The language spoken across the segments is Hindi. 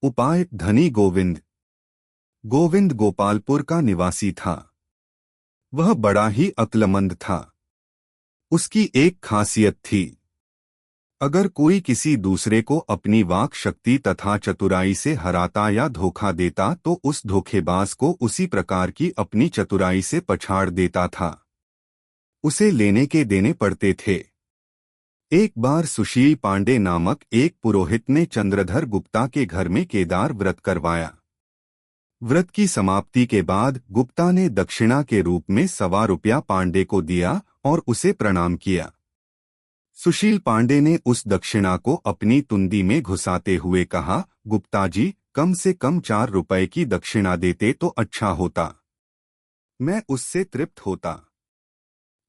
उपाय धनी गोविंद। गोविंद गोपालपुर का निवासी था। वह बड़ा ही अक्लमंद था। उसकी एक खासियत थी, अगर कोई किसी दूसरे को अपनी वाक शक्ति तथा चतुराई से हराता या धोखा देता तो उस धोखेबाज को उसी प्रकार की अपनी चतुराई से पछाड़ देता था। उसे लेने के देने पड़ते थे। एक बार सुशील पांडे नामक एक पुरोहित ने चंद्रधर गुप्ता के घर में केदार व्रत करवाया। व्रत की समाप्ति के बाद गुप्ता ने दक्षिणा के रूप में ₹1.25 पांडे को दिया और उसे प्रणाम किया। सुशील पांडे ने उस दक्षिणा को अपनी तुंदी में घुसाते हुए कहा, गुप्ता जी, कम से कम ₹4 की दक्षिणा देते तो अच्छा होता। मैं उससे तृप्त होता।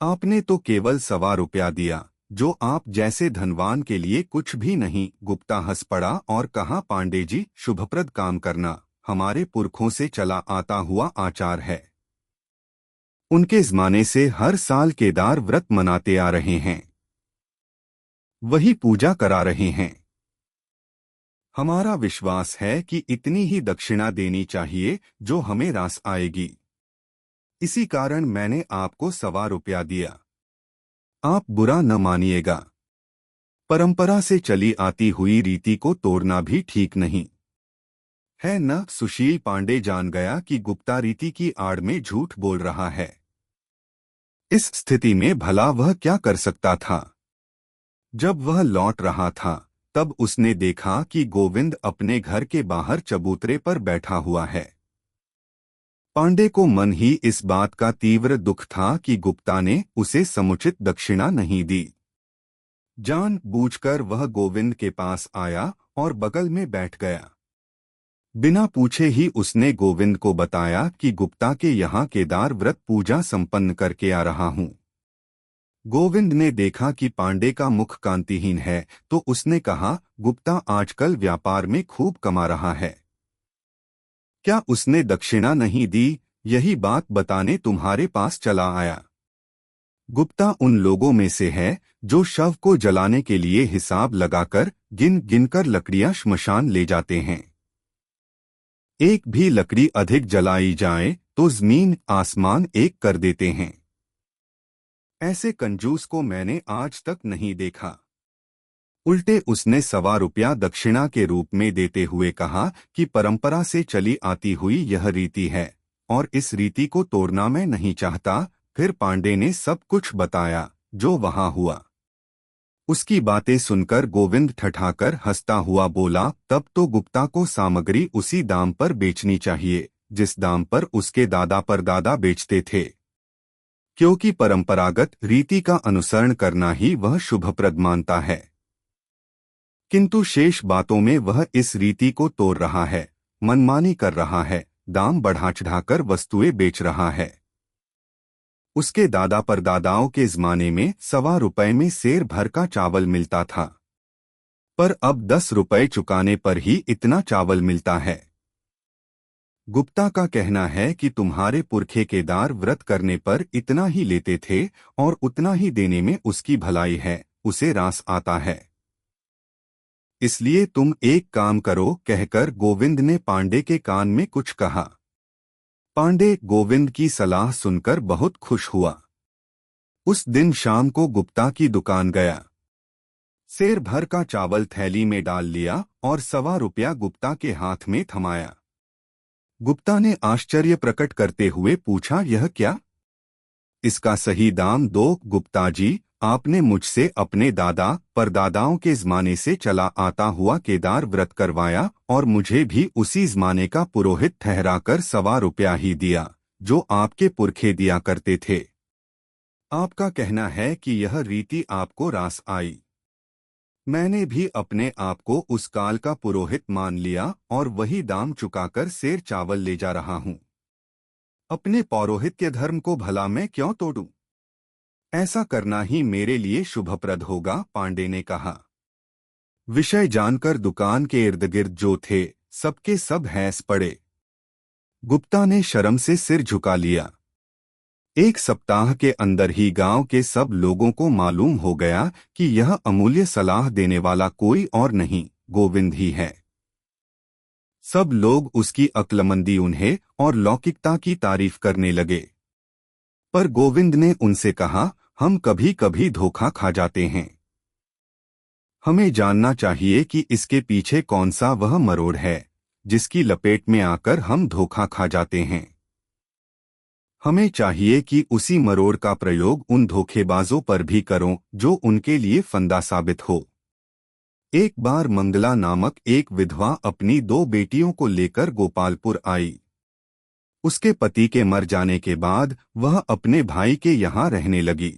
आपने तो केवल ₹1.25 दिया, जो आप जैसे धनवान के लिए कुछ भी नहीं। गुप्ता हंस पड़ा और कहा, पांडे जी, शुभप्रद काम करना हमारे पुरखों से चला आता हुआ आचार है। उनके ज़माने से हर साल केदार व्रत मनाते आ रहे हैं, वही पूजा करा रहे हैं। हमारा विश्वास है कि इतनी ही दक्षिणा देनी चाहिए जो हमें रास आएगी। इसी कारण मैंने आपको ₹1.25 दिया। आप बुरा न मानिएगा। परंपरा से चली आती हुई रीति को तोड़ना भी ठीक नहीं है न। सुशील पांडे जान गया कि गुप्ता रीति की आड़ में झूठ बोल रहा है। इस स्थिति में भला वह क्या कर सकता था। जब वह लौट रहा था तब उसने देखा कि गोविंद अपने घर के बाहर चबूतरे पर बैठा हुआ है। पांडे को मन ही इस बात का तीव्र दुख था कि गुप्ता ने उसे समुचित दक्षिणा नहीं दी। जान बूझकर वह गोविंद के पास आया और बगल में बैठ गया। बिना पूछे ही उसने गोविंद को बताया कि गुप्ता के यहाँ केदार व्रत पूजा संपन्न करके आ रहा हूँ। गोविंद ने देखा कि पांडे का मुख कांतिहीन है तो उसने कहा, गुप्ता आजकल व्यापार में खूब कमा रहा है, क्या उसने दक्षिणा नहीं दी? यही बात बताने तुम्हारे पास चला आया। गुप्ता उन लोगों में से है जो शव को जलाने के लिए हिसाब लगाकर गिन गिनकर लकड़ियां श्मशान ले जाते हैं। एक भी लकड़ी अधिक जलाई जाए तो जमीन आसमान एक कर देते हैं। ऐसे कंजूस को मैंने आज तक नहीं देखा। उल्टे उसने ₹1.25 दक्षिणा के रूप में देते हुए कहा कि परंपरा से चली आती हुई यह रीति है और इस रीति को तोड़ना मैं नहीं चाहता। फिर पांडे ने सब कुछ बताया जो वहां हुआ। उसकी बातें सुनकर गोविंद ठठाकर हंसता हुआ बोला, तब तो गुप्ता को सामग्री उसी दाम पर बेचनी चाहिए जिस दाम पर उसके दादा परदादा बेचते थे, क्योंकि परंपरागत रीति का अनुसरण करना ही वह शुभप्रद मानता है। किंतु शेष बातों में वह इस रीति को तोड़ रहा है, मनमानी कर रहा है, दाम बढ़ा चढ़ाकर वस्तुएं बेच रहा है। उसके दादा परदादाओं के ज़माने में ₹1.25 में सेर भर का चावल मिलता था, पर अब ₹10 चुकाने पर ही इतना चावल मिलता है। गुप्ता का कहना है कि तुम्हारे पुरखे केदार व्रत करने पर इतना ही लेते थे और उतना ही देने में उसकी भलाई है, उसे रास आता है। इसलिए तुम एक काम करो, कहकर गोविंद ने पांडे के कान में कुछ कहा। पांडे गोविंद की सलाह सुनकर बहुत खुश हुआ। उस दिन शाम को गुप्ता की दुकान गया, सेर भर का चावल थैली में डाल लिया और ₹1.25 गुप्ता के हाथ में थमाया। गुप्ता ने आश्चर्य प्रकट करते हुए पूछा, यह क्या? इसका सही दाम दो। गुप्ता जी, आपने मुझसे अपने दादा परदादाओं के ज़माने से चला आता हुआ केदार व्रत करवाया और मुझे भी उसी ज़माने का पुरोहित ठहराकर ₹1.25 ही दिया जो आपके पुरखे दिया करते थे। आपका कहना है कि यह रीति आपको रास आई। मैंने भी अपने आप को उस काल का पुरोहित मान लिया और वही दाम चुकाकर सेर चावल ले जा रहा हूँ। अपने पौरोहित्य धर्म को भला मैं क्यों तोड़ूं? ऐसा करना ही मेरे लिए शुभप्रद होगा, पांडे ने कहा। विषय जानकर दुकान के इर्द गिर्द जो थे सबके सब हैस पड़े। गुप्ता ने शर्म से सिर झुका लिया। एक सप्ताह के अंदर ही गांव के सब लोगों को मालूम हो गया कि यह अमूल्य सलाह देने वाला कोई और नहीं, गोविंद ही है। सब लोग उसकी अक्लमंदी उन्हें और लौकिकता की तारीफ करने लगे। पर गोविंद ने उनसे कहा, हम कभी कभी धोखा खा जाते हैं। हमें जानना चाहिए कि इसके पीछे कौन सा वह मरोड़ है जिसकी लपेट में आकर हम धोखा खा जाते हैं। हमें चाहिए कि उसी मरोड़ का प्रयोग उन धोखेबाजों पर भी करो जो उनके लिए फंदा साबित हो। एक बार मंगला नामक एक विधवा अपनी 2 बेटियों को लेकर गोपालपुर आई। उसके पति के मर जाने के बाद वह अपने भाई के यहाँ रहने लगी।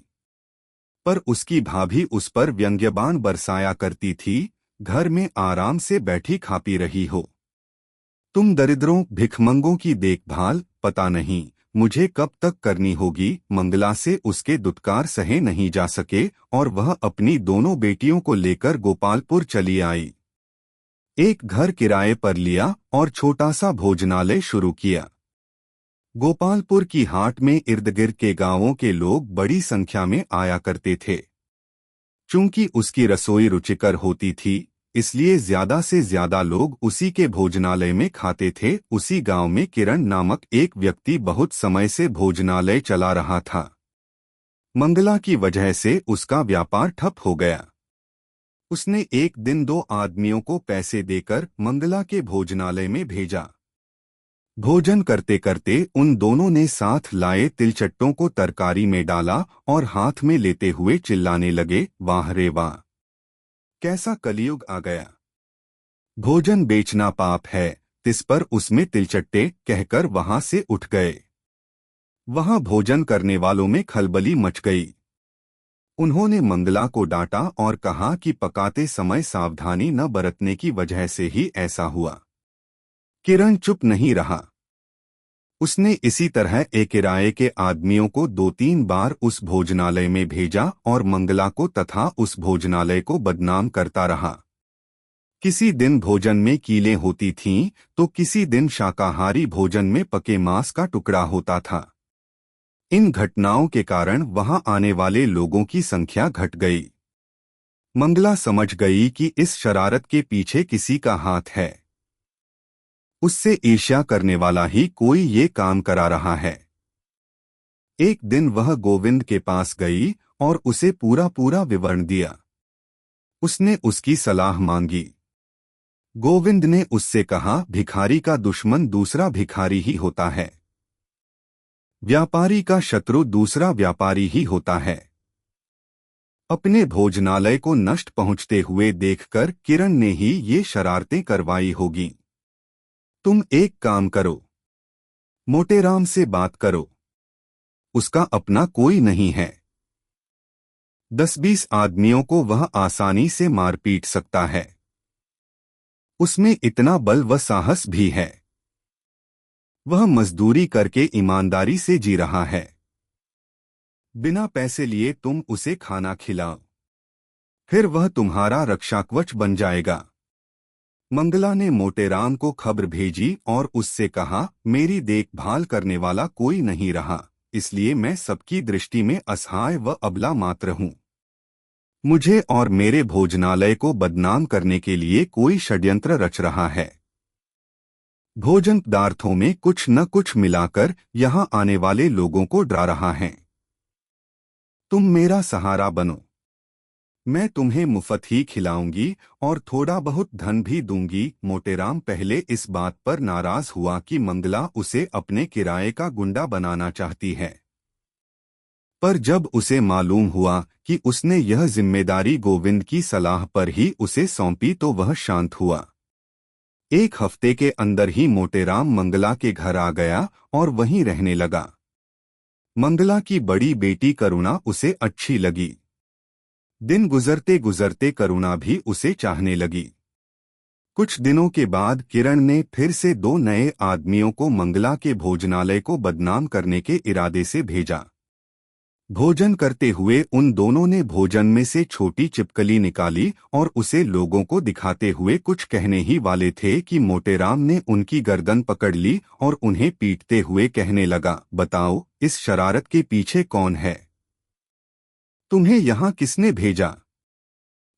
पर उसकी भाभी उस पर व्यंग्यबाण बरसाया करती थी, घर में आराम से बैठी खा पी रही हो। तुम दरिद्रों भिखमंगों की देखभाल पता नहीं मुझे कब तक करनी होगी। मंगला से उसके दुत्कार सहे नहीं जा सके और वह अपनी दोनों बेटियों को लेकर गोपालपुर चली आई। एक घर किराए पर लिया और छोटा सा भोजनालय शुरू किया। गोपालपुर की हाट में इर्द गिर्द के गांवों के लोग बड़ी संख्या में आया करते थे। चूंकि उसकी रसोई रुचिकर होती थी, इसलिए ज्यादा से ज्यादा लोग उसी के भोजनालय में खाते थे। उसी गांव में किरण नामक एक व्यक्ति बहुत समय से भोजनालय चला रहा था। मंगला की वजह से उसका व्यापार ठप हो गया। उसने एक दिन 2 आदमियों को पैसे देकर मंगला के भोजनालय में भेजा। भोजन करते करते उन दोनों ने साथ लाए तिलचट्टों को तरकारी में डाला और हाथ में लेते हुए चिल्लाने लगे, वाह रे वाह, कैसा कलयुग आ गया। भोजन बेचना पाप है, तिस पर उसमें तिलचट्टे कहकर वहां से उठ गए। वहां भोजन करने वालों में खलबली मच गई। उन्होंने मंगला को डांटा और कहा कि पकाते समय सावधानी न बरतने की वजह से ही ऐसा हुआ। किरण चुप नहीं रहा। उसने इसी तरह एक किराए के आदमियों को 2-3 बार उस भोजनालय में भेजा और मंगला को तथा उस भोजनालय को बदनाम करता रहा। किसी दिन भोजन में कीलें होती थीं, तो किसी दिन शाकाहारी भोजन में पके मांस का टुकड़ा होता था। इन घटनाओं के कारण वहां आने वाले लोगों की संख्या घट गई। मंगला समझ गई कि इस शरारत के पीछे किसी का हाथ है। उससे ईर्ष्या करने वाला ही कोई ये काम करा रहा है। एक दिन वह गोविंद के पास गई और उसे पूरा पूरा विवरण दिया। उसने उसकी सलाह मांगी। गोविंद ने उससे कहा, भिखारी का दुश्मन दूसरा भिखारी ही होता है। व्यापारी का शत्रु दूसरा व्यापारी ही होता है। अपने भोजनालय को नष्ट पहुंचते हुए देखकर किरण ने ही ये शरारतें करवाई होगी। तुम एक काम करो, मोटेराम से बात करो, उसका अपना कोई नहीं है। 10-20 आदमियों को वह आसानी से मार पीट सकता है। उसमें इतना बल व साहस भी है। वह मजदूरी करके ईमानदारी से जी रहा है। बिना पैसे लिए तुम उसे खाना खिलाओ, फिर वह तुम्हारा रक्षाकवच बन जाएगा। मंगला ने मोटेराम को खबर भेजी और उससे कहा, मेरी देखभाल करने वाला कोई नहीं रहा, इसलिए मैं सबकी दृष्टि में असहाय व अबला मात्र हूँ। मुझे और मेरे भोजनालय को बदनाम करने के लिए कोई षड्यंत्र रच रहा है। भोजन पदार्थों में कुछ न कुछ मिलाकर यहाँ आने वाले लोगों को डरा रहा है। तुम मेरा सहारा बनो। मैं तुम्हें मुफ्त ही खिलाऊंगी और थोड़ा बहुत धन भी दूंगी। मोटेराम पहले इस बात पर नाराज हुआ कि मंगला उसे अपने किराए का गुंडा बनाना चाहती है, पर जब उसे मालूम हुआ कि उसने यह जिम्मेदारी गोविंद की सलाह पर ही उसे सौंपी तो वह शांत हुआ। 1 हफ्ते के अंदर ही मोटेराम मंगला के घर आ गया और वहीं रहने लगा। मंगला की बड़ी बेटी करुणा उसे अच्छी लगी। दिन गुजरते गुजरते करुणा भी उसे चाहने लगी। कुछ दिनों के बाद किरण ने फिर से 2 नए आदमियों को मंगला के भोजनालय को बदनाम करने के इरादे से भेजा। भोजन करते हुए उन दोनों ने भोजन में से छोटी छिपकली निकाली और उसे लोगों को दिखाते हुए कुछ कहने ही वाले थे कि मोटेराम ने उनकी गर्दन पकड़ ली और उन्हें पीटते हुए कहने लगा, बताओ इस शरारत के पीछे कौन है? तुम्हें यहाँ किसने भेजा?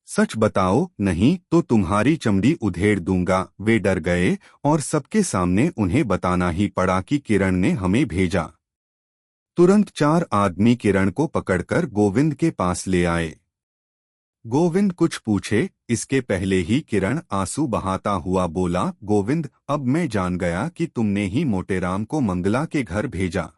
सच बताओ, नहीं तो तुम्हारी चमड़ी उधेड़ दूंगा। वे डर गए और सबके सामने उन्हें बताना ही पड़ा कि किरण ने हमें भेजा। तुरंत 4 आदमी किरण को पकड़कर गोविंद के पास ले आए। गोविंद कुछ पूछे इसके पहले ही किरण आंसू बहाता हुआ बोला, गोविंद, अब मैं जान गया कि तुमने ही मोटेराम को मंगला के घर भेजा।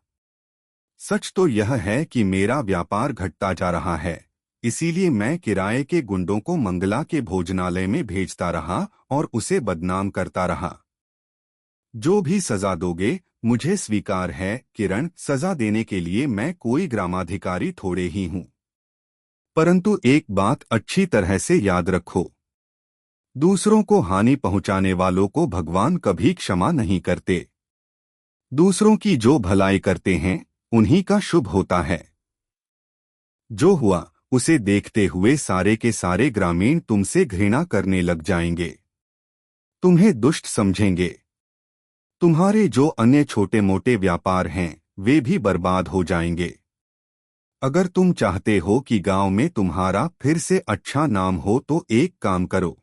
सच तो यह है कि मेरा व्यापार घटता जा रहा है, इसीलिए मैं किराए के गुंडों को मंगला के भोजनालय में भेजता रहा और उसे बदनाम करता रहा। जो भी सजा दोगे मुझे स्वीकार है। किरण, सजा देने के लिए मैं कोई ग्रामाधिकारी थोड़े ही हूं। परंतु एक बात अच्छी तरह से याद रखो, दूसरों को हानि पहुंचाने वालों को भगवान कभी क्षमा नहीं करते। दूसरों की जो भलाई करते हैं उन्हीं का शुभ होता है। जो हुआ उसे देखते हुए सारे के सारे ग्रामीण तुमसे घृणा करने लग जाएंगे, तुम्हें दुष्ट समझेंगे। तुम्हारे जो अन्य छोटे मोटे व्यापार हैं वे भी बर्बाद हो जाएंगे। अगर तुम चाहते हो कि गांव में तुम्हारा फिर से अच्छा नाम हो तो एक काम करो,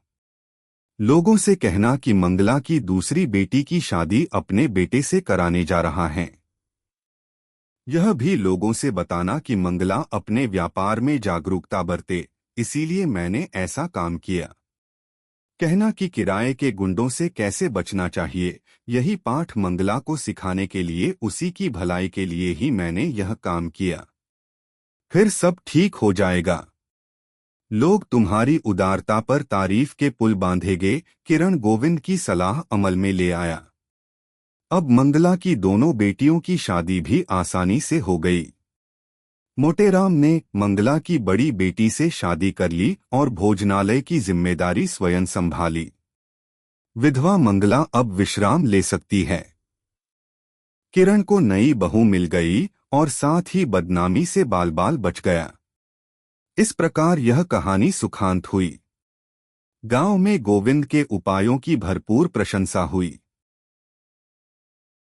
लोगों से कहना कि मंगला की दूसरी बेटी की शादी अपने बेटे से कराने जा रहा है। यह भी लोगों से बताना कि मंगला अपने व्यापार में जागरूकता बरते, इसीलिए मैंने ऐसा काम किया। कहना कि किराए के गुंडों से कैसे बचना चाहिए, यही पाठ मंगला को सिखाने के लिए, उसी की भलाई के लिए ही मैंने यह काम किया। फिर सब ठीक हो जाएगा। लोग तुम्हारी उदारता पर तारीफ के पुल बांधेंगे। किरण गोविंद की सलाह अमल में ले आया। अब मंगला की दोनों बेटियों की शादी भी आसानी से हो गई। मोटेराम ने मंगला की बड़ी बेटी से शादी कर ली और भोजनालय की जिम्मेदारी स्वयं संभाली। विधवा मंगला अब विश्राम ले सकती है। किरण को नई बहू मिल गई और साथ ही बदनामी से बाल बाल बच गया। इस प्रकार यह कहानी सुखांत हुई। गांव में गोविंद के उपायों की भरपूर प्रशंसा हुई।